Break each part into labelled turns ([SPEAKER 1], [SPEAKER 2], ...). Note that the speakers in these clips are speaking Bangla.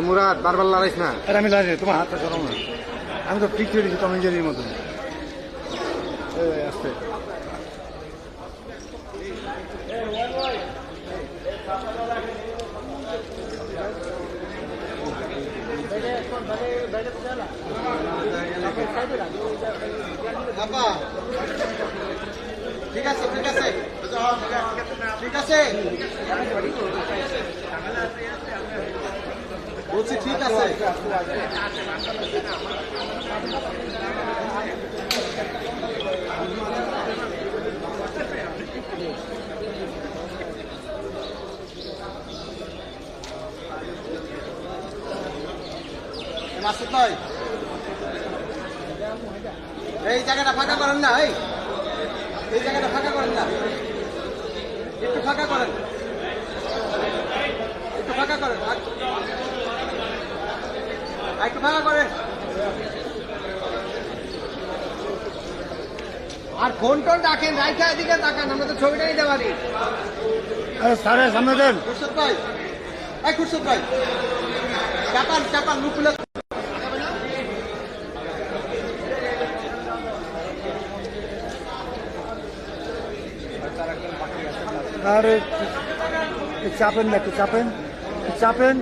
[SPEAKER 1] মুরাদ বারবার লড়াইস না।
[SPEAKER 2] আরে আমি লড়াই, তোমার হাতটা সরাও না। আমি তো ফিক্স হয়ে দিচ্ছি টম এন্ড জেরির মতন। আস্তে
[SPEAKER 1] ঠিক আছে ঠিক আছে ঠিক আছে বলছি ঠিক আছে। মাসুদ ভাই এই জায়গাটা ফাঁকা করেন না, এই জায়গাটা ফাঁকা করেন না, একটু ফাঁকা করেন, একটু ফাঁকা করেন, একটু ফাঁকা করেন। আর ফোন টোন রাখেন, রাইখা এদিকে তাকান, আমরা তো ছবিটা নিতে পারি।
[SPEAKER 2] সারে সামনে দেন।
[SPEAKER 1] খুরশদ ভাই, এই খুরশদ ভাই চাপান চাপান মুখ খুলে।
[SPEAKER 2] আরে চাপেন না, একটু চাপেন চাপেন।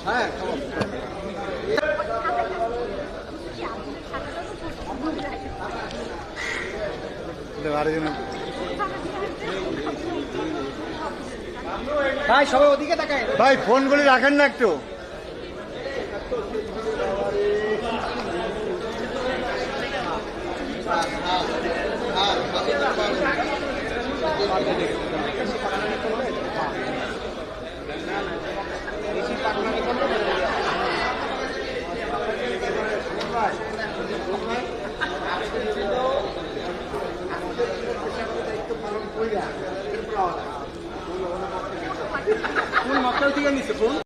[SPEAKER 1] হ্যাঁ ভাই সবাই ওদিকে তাকায়।
[SPEAKER 2] ভাই ফোনগুলি রাখেন না একটু।
[SPEAKER 1] কোন মক্কেল থেকে নিচ্ছে ফোন?